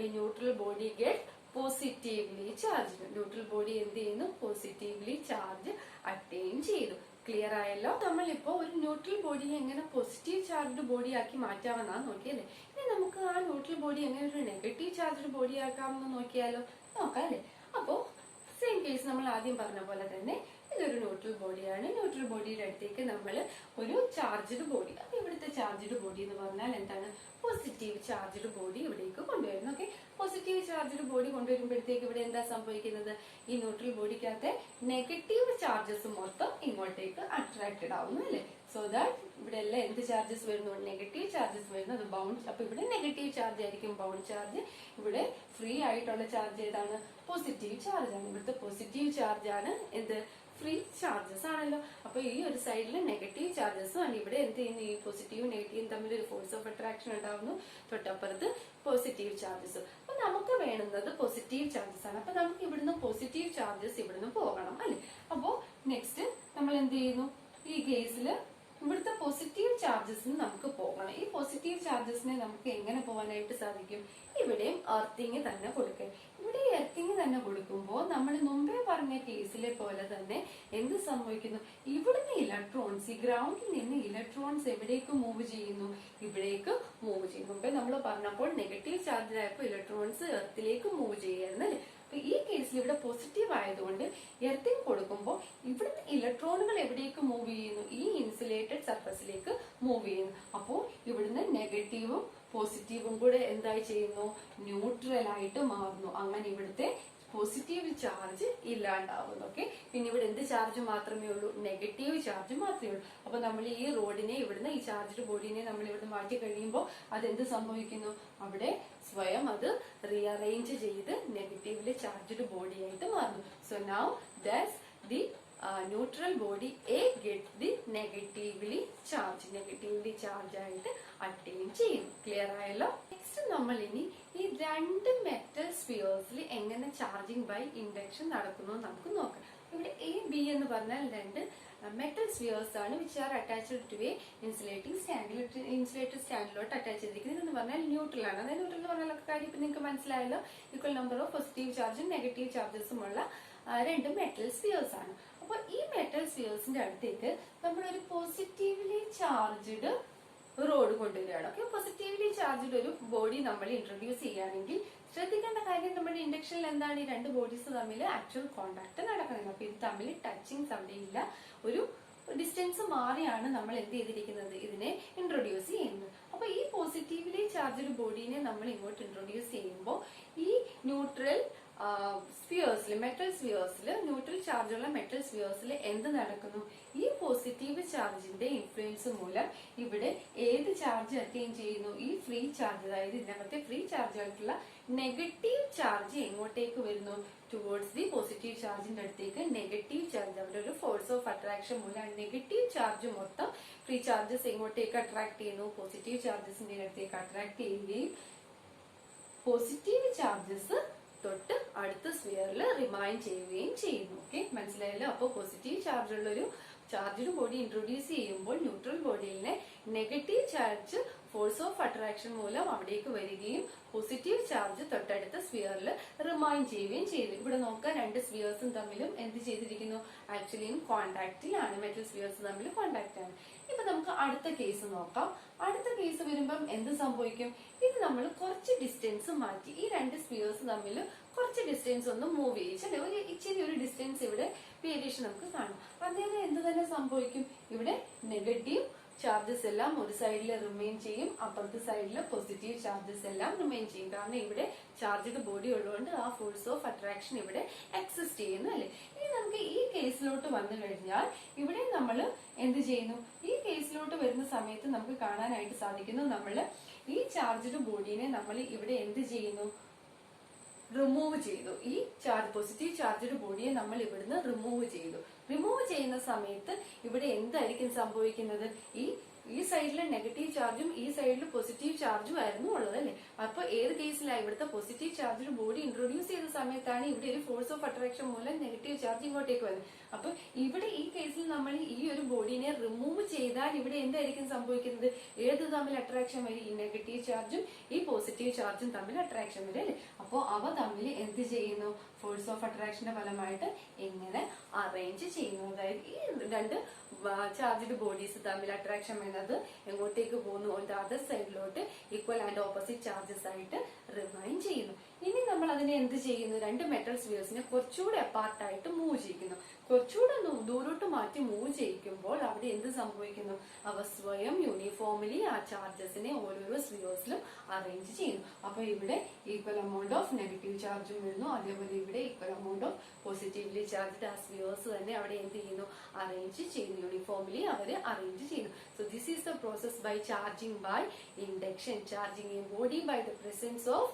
a neutral body get positively charge. Neutral body എന്ത് ചെയ്യുന്നു, പോസിറ്റീവ്ലി ചാർജ് അറ്റൈൻ ചെയ്തു. ക്ലിയർ ആയല്ലോ. നമ്മളിപ്പോ ഒരു ന്യൂട്രൽ ബോഡിയെ എങ്ങനെ പോസിറ്റീവ് ചാർജ്ഡ് ബോഡി ആക്കി മാറ്റാമെന്നാണ് നോക്കിയല്ലേ. ഇനി നമുക്ക് ആ ന്യൂട്രൽ ബോഡി എങ്ങനെ ഒരു നെഗറ്റീവ് ചാർജ്ഡ് ബോഡി ആക്കാമെന്ന് നോക്കിയാലോ, നോക്കാം അല്ലെ. അപ്പോ സെയിം കേസ് നമ്മൾ ആദ്യം പറഞ്ഞ പോലെ തന്നെ ഇതൊരു ന്യൂട്രൽ ബോഡിയാണ്. ന്യൂട്രൽ ബോഡിയുടെ അടുത്തേക്ക് നമ്മൾ ഒരു ചാർജ്ഡ് ബോഡി, അപ്പൊ ഇവിടുത്തെ ചാർജ്ഡ് ബോഡി എന്ന് പറഞ്ഞാൽ എന്താണ്, പോസിറ്റീവ് ചാർജ്ഡ് ബോഡി ഇവിടേക്ക് കൊണ്ടുവരുന്നു. ഓക്കെ, പോസിറ്റീവ് ചാർജ്ഡ് ബോഡി കൊണ്ടുവരുമ്പോഴത്തേക്ക് ഇവിടെ എന്താ സംഭവിക്കുന്നത്, ഈ ന്യൂട്രൽ ബോഡിക്കകത്തെ നെഗറ്റീവ് ചാർജസ് മൊത്തം ഇങ്ങോട്ടേക്ക് അട്രാക്റ്റഡ് ആവുന്നു അല്ലെ. സോ ദാറ്റ് ഇവിടെ എല്ലാം എന്ത് ചാർജസ് വരുന്നു, നെഗറ്റീവ് ചാർജസ് വരുന്നു, അത് ബൗണ്ട്. അപ്പൊ ഇവിടെ നെഗറ്റീവ് ചാർജ് ആയിരിക്കും ബൗണ്ട് ചാർജ്. ഇവിടെ ഫ്രീ ആയിട്ടുള്ള ചാർജ് ഏതാണ്, പോസിറ്റീവ് ചാർജ് ആണ്. ഇവിടുത്തെ പോസിറ്റീവ് ചാർജ് ആണ് എന്ത്, ഫ്രീ ചാർജസ് ആണല്ലോ. അപ്പൊ ഈ ഒരു സൈഡിൽ നെഗറ്റീവ് ചാർജസും ആണ്. ഇവിടെ എന്ത് ചെയ്യുന്നു, ഈ പോസിറ്റീവും നെഗറ്റീവും തമ്മിൽ ഒരു ഫോഴ്സ് ഓഫ് അട്രാക്ഷൻ ഉണ്ടാവുന്നു. തൊട്ടപ്പുറത്ത് പോസിറ്റീവ് ചാർജസ്. അപ്പൊ നമുക്ക് വേണ്ടുന്നത് പോസിറ്റീവ് ചാർജസ് ആണ്. അപ്പൊ നമുക്ക് ഇവിടുന്ന് പോസിറ്റീവ് ചാർജസ് ഇവിടുന്ന് പോകണം അല്ലെ. അപ്പോ നെക്സ്റ്റ് നമ്മൾ എന്ത് ചെയ്യുന്നു, ഈ കേസില് ഇവിടുത്തെ പോസിറ്റീവ് ചാർജസിന് നമുക്ക് പോകണം. ഈ പോസിറ്റീവ് ചാർജസിനെ നമുക്ക് എങ്ങനെ പോകാനായിട്ട് സാധിക്കും, ഇവിടെയും എർത്തിങ് തന്നെ കൊടുക്കുക. ഇവിടെ എർത്തിങ് തന്നെ കൊടുക്കുമ്പോൾ നമ്മൾ മുമ്പേ പറഞ്ഞ കേസിലെ പോലെ തന്നെ എന്ത് സംഭവിക്കുന്നു, ഇവിടുന്ന് ഇലക്ട്രോൺസ്, ഈ ഗ്രൗണ്ടിൽ നിന്ന് ഇലക്ട്രോൺസ് എവിടേക്ക് മൂവ് ചെയ്യുന്നു, ഇവിടേക്ക് മൂവ് ചെയ്യുന്നു. മുമ്പേ നമ്മൾ പറഞ്ഞപ്പോൾ നെഗറ്റീവ് ചാർജിലായപ്പോൾ ഇലക്ട്രോൺസ് എർത്തിലേക്ക് മൂവ് ചെയ്യായിരുന്നു അല്ലെ. ഈ കേസിൽ ഇവിടെ പോസിറ്റീവ് ആയതുകൊണ്ട് എർത്തിങ് കൊടുക്കുമ്പോൾ ഇവിടുന്ന് ഇലക്ട്രോണുകൾ എവിടേക്ക് മൂവ് ചെയ്യുന്നു, ഈ ഇൻസുലേറ്റഡ് സർഫസിലേക്ക് മൂവ് ചെയ്യുന്നു. അപ്പോൾ ഇവിടുന്ന് നെഗറ്റീവും പോസിറ്റീവും കൂടെ എന്തായി ചെയ്യുന്നു, ന്യൂട്രൽ ആയിട്ട് മാറുന്നു. അങ്ങനെ ഇവിടുത്തെ പോസിറ്റീവ് ചാർജ് ഇല്ലാണ്ടാവുന്നു. ഓക്കെ, പിന്നെ ഇവിടെ എന്ത് ചാർജ് മാത്രമേ ഉള്ളൂ? നെഗറ്റീവ് ചാർജ് മാത്രമേ ഉള്ളൂ. അപ്പൊ നമ്മൾ ഈ റോഡിനെ ഇവിടുന്ന്, ഈ ചാർജ്ഡ് ബോഡിനെ നമ്മൾ ഇവിടുന്ന് മാറ്റി കഴിയുമ്പോൾ അതെന്ത് സംഭവിക്കുന്നു? അവിടെ സ്വയം അത് റീഅറേഞ്ച് ചെയ്ത് നെഗറ്റീവ്ലി ചാർജ്ഡ് ബോഡി ആയിട്ട് മാറുന്നു. So now that's the neutral body A get the negatively charge ആയിട്ട് അറ്റൈൻ ചെയ്യുന്നു. ക്ലിയർ ആയല്ലോ? നെക്സ്റ്റ് നമ്മൾ ഇനി ഈ രണ്ട് മെറ്റൽ സ്ഫിയേഴ്സിൽ എങ്ങനെ ചാർജിങ് ബൈ ഇൻഡക്ഷൻ നടക്കുന്നു നമുക്ക് നോക്കാം. ഇവിടെ എ ബി എന്ന് പറഞ്ഞാൽ രണ്ട് മെറ്റൽ സ്ഫിയേഴ്സ് ആണ് which are attached to a insulating സ്റ്റാൻഡിലോട്ട് അറ്റാച്ച് ചെയ്തിരിക്കുന്നത്. എന്ന് പറഞ്ഞാൽ ന്യൂട്രൽ ആണ്. അതായത് ന്യൂട്രൽ എന്ന് പറഞ്ഞാൽ കാര്യം ഇപ്പൊ നിങ്ങൾക്ക് മനസ്സിലായല്ലോ. ഈക്വൽ നമ്പർ ഓഫ് പോസിറ്റീവ് ചാർജും നെഗറ്റീവ് ചാർജസും ഉള്ള രണ്ട് മെറ്റൽ സ്ഫിയേഴ്സ് ആണ്. അപ്പൊ ഈ മെറ്റൽ സ്ഫിയേഴ്സിന്റെ അടുത്തേക്ക് നമ്മൾ ഒരു പോസിറ്റീവ്ലി ചാർജ്ഡ് റോഡ് കൊണ്ടുവരികയാണ്. ഓക്കെ, പോസിറ്റീവ്ലി ചാർജ്ഡ് ഒരു ബോഡി നമ്മൾ ഇൻട്രൊഡ്യൂസ് ചെയ്യുകയാണെങ്കിൽ ശ്രദ്ധിക്കേണ്ട കാര്യം നമ്മുടെ ഇൻഡക്ഷനിൽ എന്താണ്? ഈ രണ്ട് ബോഡീസ് തമ്മിൽ ആക്ച്വൽ കോണ്ടാക്ട് നടക്കുന്നില്ല. അപ്പൊ ഇത് തമ്മിൽ ടച്ചിങ് അവിടെ ഒരു ഡിസ്റ്റൻസ് മാറിയാണ് നമ്മൾ എന്ത് ചെയ്തിരിക്കുന്നത്? ഇതിനെ ഇൻട്രൊഡ്യൂസ് ചെയ്യുന്നത്. അപ്പൊ ഈ പോസിറ്റീവ്ലി ചാർജ്ഡ് ബോഡീനെ നമ്മൾ ഇങ്ങോട്ട് ഇൻട്രൊഡ്യൂസ് ചെയ്യുമ്പോൾ ഈ ന്യൂട്രൽ സ്ഫിയേഴ്സിൽ, മെറ്റൽ സ്ഫിയേഴ്സിൽ, ന്യൂട്രൽ ചാർജുള്ള മെറ്റൽ സ്ഫിയേഴ്സിൽ എന്ത് നടക്കുന്നു? ഈ പോസിറ്റീവ് ചാർജിന്റെ ഇൻഫ്ലുവൻസ് മൂലം ഇവിടെ ഏത് ചാർജ് അറ്റൈൻ ചെയ്യുന്നു? ഈ ഫ്രീ ചാർജ്, അതായത് ഇതിനകത്തെ ഫ്രീ ചാർജ് ആയിട്ടുള്ള നെഗറ്റീവ് ചാർജ് എങ്ങോട്ടേക്ക് വരുന്നു? ടുവേർഡ്സ് ദി പോസിറ്റീവ് ചാർജിന്റെ അടുത്തേക്ക് നെഗറ്റീവ് ചാർജ്, അവിടെ ഒരു ഫോഴ്സ് ഓഫ് അട്രാക്ഷൻ മൂലം നെഗറ്റീവ് ചാർജ് മൊത്തം ഫ്രീ ചാർജസ് എങ്ങോട്ടേക്ക് അട്രാക്ട് ചെയ്യുന്നു? പോസിറ്റീവ് ചാർജസിന്റെ അടുത്തേക്ക് അട്രാക്ട് ചെയ്യുകയും പോസിറ്റീവ് ചാർജസ് തൊട്ട് അടുത്ത സ്ഫിയറിൽ റിമൈൻ ചെയ്യുകയും ചെയ്യുന്നു. ഓക്കെ, മനസ്സിലായല്ലോ? അപ്പോൾ പോസിറ്റീവ് ചാർജ് ഉള്ള ഒരു ചാർജ്ഡ് ബോഡി ഇൻട്രൊഡ്യൂസ് ചെയ്യുമ്പോൾ ന്യൂട്രൽ ബോഡിയിലെ negative charge force of attraction മൂലം അവിടേക്ക് വരികയും പോസിറ്റീവ് ചാർജ് തൊട്ടടുത്ത സ്ഫിയറിൽ റിമൈൻ ചെയ്യുകയും ചെയ്തു. ഇവിടെ നോക്കാൻ രണ്ട് സ്ഫിയേഴ്സും തമ്മിലും എന്ത് ചെയ്തിരിക്കുന്നു? ആക്ച്വലി കോണ്ടാക്റ്റിലാണ്. മെറ്റൽ സ്ഫിയേഴ്സ് തമ്മിൽ കോണ്ടാക്ട് ആണ്. ഇപ്പൊ നമുക്ക് അടുത്ത കേസ് നോക്കാം. അടുത്ത കേസ് വരുമ്പം എന്ത് സംഭവിക്കും? ഇത് നമ്മൾ കുറച്ച് ഡിസ്റ്റൻസ് മാറ്റി, ഈ രണ്ട് സ്ഫിയേഴ്സ് തമ്മിൽ കുറച്ച് ഡിസ്റ്റൻസ് ഒന്ന് മൂവ് ചെയ്യിച്ചല്ലേ, ഒരു ഇച്ചിരി ഒരു ഡിസ്റ്റൻസ് ഇവിടെ വേരിയേഷൻ നമുക്ക് കാണും. അന്നേരം എന്ത് തന്നെ സംഭവിക്കും? ഇവിടെ നെഗറ്റീവ് ചാർജസ് എല്ലാം ഒരു സൈഡിൽ റിമെയിൻ ചെയ്യും, അപ്പുറത്തെ സൈഡിൽ പോസിറ്റീവ് ചാർജസ് എല്ലാം റിമെയിൻ ചെയ്യും. കാരണം ഇവിടെ ചാർജ്ഡ് ബോഡി ഉള്ളതുകൊണ്ട് ആ ഫോഴ്സ് ഓഫ് അട്രാക്ഷൻ ഇവിടെ എക്സിസ്റ്റ് ചെയ്യുന്നു അല്ലെ. ഇനി നമുക്ക് ഈ കേസിലോട്ട് വന്നു കഴിഞ്ഞാൽ ഇവിടെ നമ്മൾ എന്ത് ചെയ്യുന്നു? ഈ കേസിലോട്ട് വരുന്ന സമയത്ത് നമുക്ക് കാണാനായിട്ട് സാധിക്കുന്നു, നമ്മൾ ഈ ചാർജ്ഡ് ബോഡീനെ നമ്മൾ ഇവിടെ എന്ത് ചെയ്യുന്നു? റിമൂവ് ചെയ്തു. ഈ പോസിറ്റീവ് ചാർജ്ഡ് ബോഡിയെ നമ്മൾ ഇവിടുന്ന് റിമൂവ് ചെയ്തു. റിമൂവ് ചെയ്യുന്ന സമയത്ത് ഇവിടെ എന്തായിരിക്കും സംഭവിക്കുന്നത്? ഈ സൈഡിൽ നെഗറ്റീവ് ചാർജും ഈ സൈഡിൽ പോസിറ്റീവ് ചാർജും ആയിരുന്നു ഉള്ളത് അല്ലെ. അപ്പൊ ഏത് കേസിലാണ്? ഇവിടുത്തെ പോസിറ്റീവ് ചാർജ്ഡ് ബോഡി ഇൻട്രൊഡ്യൂസ് ചെയ്ത സമയത്താണ് ഇവിടെ ഒരു ഫോഴ്സ് ഓഫ് അട്രാക്ഷൻ മൂലം നെഗറ്റീവ് ചാർജ് ഇങ്ങോട്ടേക്ക് വരുന്നത്. അപ്പൊ ഇവിടെ ഈ കേസിൽ നമ്മൾ ഈ ഒരു ബോഡിനെ റിമൂവ് ചെയ്താൽ ഇവിടെ എന്തായിരിക്കും സംഭവിക്കുന്നത്? ഏത് തമ്മിൽ അട്രാക്ഷൻ വരും? ഈ നെഗറ്റീവ് ചാർജും ഈ പോസിറ്റീവ് ചാർജും തമ്മിൽ അട്രാക്ഷൻ വരും അല്ലെ. അപ്പോ അവ തമ്മിൽ എന്ത് ചെയ്യുന്നു? ഫോഴ്സ് ഓഫ് അട്രാക്ഷന്റെ ഫലമായിട്ട് എങ്ങനെ അറേഞ്ച് ചെയ്യുന്നു? അതായത് ഈ രണ്ട് ചാർജ്ഡ് ബോഡീസ് തമ്മിൽ അട്രാക്ഷൻ വരുന്നത് എങ്ങോട്ടേക്ക് പോകുന്നു? ഓൺ ദ അതർ സൈഡിലോട്ട് ഈക്വൽ ആൻഡ് ഓപ്പോസിറ്റ് ചാർജസ് ആയിട്ട് റിമൈൻ ചെയ്യുന്നു. ഇനി നമ്മൾ അതിനെ എന്ത് ചെയ്യുന്നു? രണ്ട് മെറ്റൽ സ്ഫിയേഴ്സിനെ കുറച്ചുകൂടെ അപ്പാർട്ടായിട്ട് മൂവ് ചെയ്യിക്കുന്നു. കുറച്ചുകൂടെ ദൂരോട്ട് മാറ്റി മൂവ് ചെയ്യിക്കുമ്പോൾ അവിടെ എന്ത് സംഭവിക്കുന്നു? അവ സ്വയം യൂണിഫോംലി ആ ചാർജസിനെ ഓരോരോ സ്ഫിയേഴ്സിലും അറേഞ്ച് ചെയ്യുന്നു. അപ്പൊ ഇവിടെ ഈക്വൽ എമൗണ്ട് ഓഫ് നെഗറ്റീവ് ചാർജും വരുന്നു, അതേപോലെ ഇവിടെ equal amount of positively charged ആ സ്ഫിയേഴ്സ് തന്നെ അവിടെ എന്ത് ചെയ്യുന്നു? അറേഞ്ച് ചെയ്യുന്നു, യൂണിഫോംലി അവരെ അറേഞ്ച് ചെയ്യുന്നു. So this is the process by charging by induction, charging a body by the presence of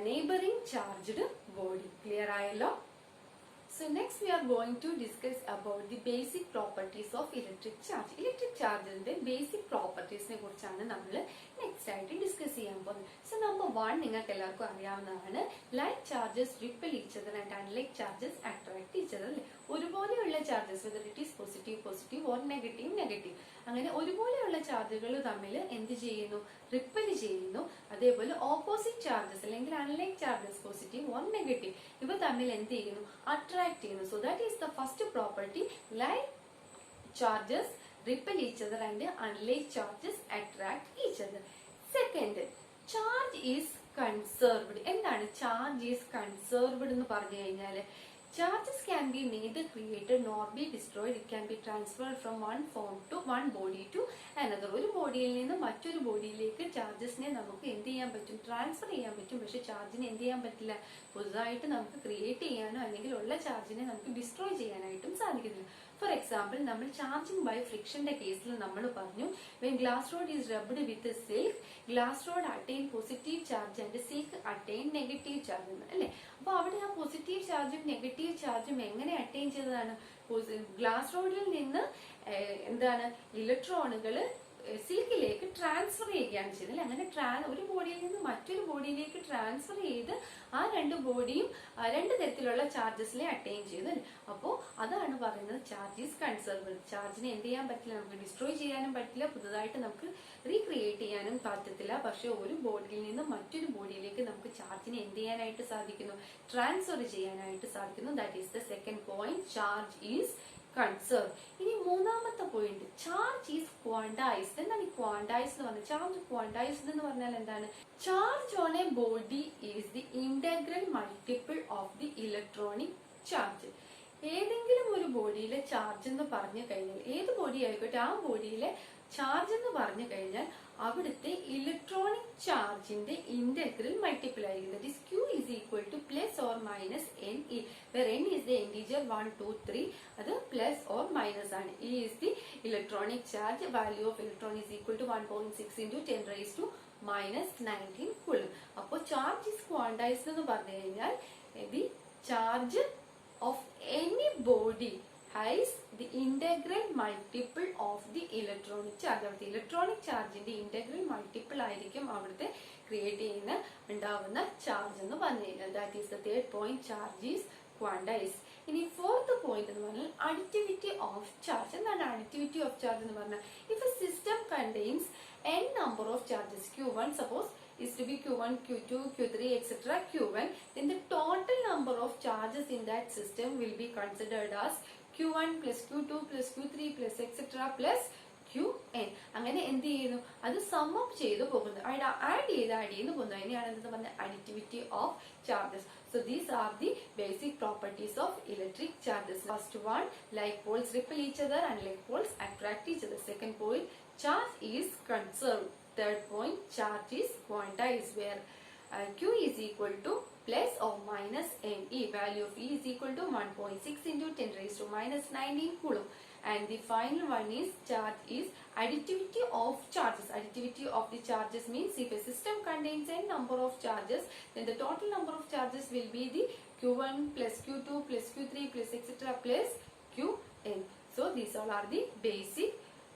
neighboring charged body. Clear ayallo? So next we are going to discuss about the basic properties of electric charge. Electric charge ന്റെ basic properties നെ കുറിച്ചാണ് നമ്മൾ നെക്സ്റ്റ് ആയിട്ട് ഡിസ്കസ് ചെയ്യാൻ പോകുന്നത്. സോ നമ്പർ 1 നിങ്ങൾക്ക് എല്ലാവർക്കും അറിയാവുന്നതാണ്, like charges repel each other and unlike charges attract each other. ഒരുപോലെയുള്ള charges whether it is positive or negative, അങ്ങനെ ഒരുപോലെയുള്ള ചാർജുകൾ തമ്മിൽ എന്ത് ചെയ്യുന്നു? റിപ്പൽ ചെയ്യുന്നു. അതേപോലെ ഓപ്പോസിറ്റ് ചാർജസ് അല്ലെങ്കിൽ unlike charges positive or negative ഇവ തമ്മിൽ എന്ത് ചെയ്യുന്നു? അട്രാക്ട് ചെയ്യുന്നു. So that is the first property, like charges repel each other and unlike charges attract each other. Second, charge is conserved. എന്താണ് ചാർജ് ഈസ് കൺസേർവ്ഡ് എന്ന് പറഞ്ഞു കഴിഞ്ഞാല്? Charges can be neither created nor be destroyed. It can be transferred from one form to one body to another. ഒരു ബോഡിയിൽ നിന്ന് മറ്റൊരു ബോഡിയിലേക്ക് ചാർജസിനെ നമുക്ക് എന്ത് ചെയ്യാൻ പറ്റും? ട്രാൻസ്ഫർ ചെയ്യാൻ പറ്റും. പക്ഷെ ചാർജിനെ എന്ത് ചെയ്യാൻ പറ്റില്ല? പുതുതായിട്ട് നമുക്ക് ക്രിയേറ്റ് ചെയ്യാനോ അല്ലെങ്കിൽ ഉള്ള ചാർജിനെ നമുക്ക് ഡിസ്ട്രോയ് ചെയ്യാനായിട്ടും സാധിക്കുന്നില്ല. ഫോർ എക്സാമ്പിൾ, നമ്മൾ ചാർജിങ് ബൈ ഫ്രിക്ഷന്റെ കേസിൽ നമ്മൾ പറഞ്ഞു, when glass rod is rubbed with silk, glass rod attain positive charge and silk attain negative charge എന്ന് അല്ലെ. അപ്പൊ അവിടെ ആ പോസിറ്റീവ് ചാർജും നെഗറ്റീവ് ചാർജും എങ്ങനെ അറ്റൈൻ ചെയ്തതാണ്? ഗ്ലാസ് റോഡിൽ നിന്ന് എന്താണ് ഇലക്ട്രോണുകൾ സിൽക്കിലേക്ക് ട്രാൻസ്ഫർ ചെയ്യുകയാണ് ചെയ്തത്. അങ്ങനെ ഒരു ബോഡിയിൽ നിന്ന് മറ്റൊരു ബോഡിയിലേക്ക് ട്രാൻസ്ഫർ ചെയ്ത് ആ രണ്ട് ബോഡിയും രണ്ട് തരത്തിലുള്ള ചാർജസിനെ അറ്റൈൻ ചെയ്തു. അപ്പോൾ അതാണ് പറയുന്നത് ചാർജ് ഈസ് കൺസർവ്ഡ്. ചാർജിനെ എന്ത് ചെയ്യാൻ പറ്റില്ല? നമുക്ക് ഡിസ്ട്രോയ് ചെയ്യാനും പറ്റില്ല, പുതുതായിട്ട് നമുക്ക് റീക്രിയേറ്റ് ചെയ്യാനും പറ്റത്തില്ല. പക്ഷെ ഒരു ബോഡിയിൽ നിന്ന് മറ്റൊരു ബോഡിയിലേക്ക് നമുക്ക് ചാർജിനെ എന്ത് ചെയ്യാനായിട്ട് സാധിക്കുന്നു? ട്രാൻസ്ഫർ ചെയ്യാനായിട്ട് സാധിക്കുന്നു. That is the second point, charge is conserve. ഇനി മൂന്നാമത്തെ പോയിന്റ്, ചാർജ് ഈസ് ക്വാണ്ടൈസ്ഡ്. എന്താണ് ഈ ക്വാണ്ടൈസ്ഡ് എന്ന് പറഞ്ഞാൽ? ചാർജ് ക്വാണ്ടൈസ്ഡ് എന്ന് പറഞ്ഞാൽ എന്താണ്? Charge on A body is the integral multiple of the electronic charge. ഏതെങ്കിലും ഒരു ബോഡിയിലെ ചാർജ് എന്ന് പറഞ്ഞു കഴിഞ്ഞാൽ, ഏത് ബോഡി ആയിക്കോട്ടെ, ആ ബോഡിയിലെ ചാർജ് എന്ന് പറഞ്ഞു കഴിഞ്ഞാൽ അവിടുത്തെ ഇലക്ട്രോണിക് ചാർജിന്റെ ഇന്റഗ്രൽ മൾട്ടിപ്പിൾ ആയിരിക്കും. That is Q is equal to plus or minus NE, where N is the integer 1, 2, 3. അത് plus or minus ആണ്. E is the electronic charge. Value of electron is equal to 1.6 into 10 raised to minus 19 coulomb. അപ്പോൾ ചാർജ് is quantized എന്ന് പറഞ്ഞു കഴിഞ്ഞാൽ the charge of any body has the integral multiple of the electronic charge. അവിടുത്തെ ഇലക്ട്രോണിക് ചാർജിന്റെ ഇന്റഗ്രൽ മൾട്ടിപ്പിൾ ആയിരിക്കും അവിടുത്തെ ക്രിയേറ്റ് ചെയ്യുന്ന ഉണ്ടാവുന്ന ചാർജ് എന്ന് പറഞ്ഞു കഴിഞ്ഞാൽ. That is the third point, charge is quantise. ഇനി ഫോർത്ത് പോയിന്റ് എന്ന് പറഞ്ഞാൽ അഡിറ്റിവിറ്റി ഓഫ് ചാർജ്. എന്താണ് അഡിറ്റിവിറ്റി ഓഫ് ചാർജ് എന്ന് പറഞ്ഞാൽ? If A system contains n number of charges, Q1 suppose is to be Q1, Q2, Q3, etc. Q1, then the total number of charges in that system will be considered as Q1 plus Q2 plus Q3 plus etc. plus Qn. അങ്ങനെ എന്ത് ചെയ്യുന്നു? അത് സം അപ്പ് ചെയ്ത് പോകുന്നു, ആഡ് ചെയ്ത് പോകുന്നു. അതിനെയാണ് എന്ത് പറഞ്ഞത്? Additivity of charges. So these are the basic properties of electric charges. First one, like poles repel each other and like poles attract each other. Second point, charge is conserved. Third point, charge is quantized, where Q is equal to plus or minus NE. Value of E is equal to 1.6 into 10 raised to minus 19 coulomb. And the final one is charge is additivity of charges. Additivity of the charges means if a system contains n number of charges, then the total number of charges will be the Q1 plus Q2 plus Q3 plus etc. plus Qn. So these all are the basic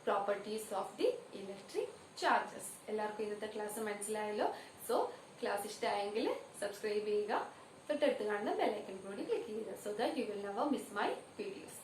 properties of the electric charges. എല്ലാവർക്കും ഇന്നത്തെ ക്ലാസ് മനസ്സിലായല്ലോ. സോ ക്ലാസ് ഇഷ്ടമായെങ്കിൽ സബ്സ്ക്രൈബ് ചെയ്യുക, തൊട്ടടുത്ത് കാണുന്ന ബെൽ ഐക്കൺ കൂടി ക്ലിക്ക് ചെയ്യുക, so that you will never miss my videos.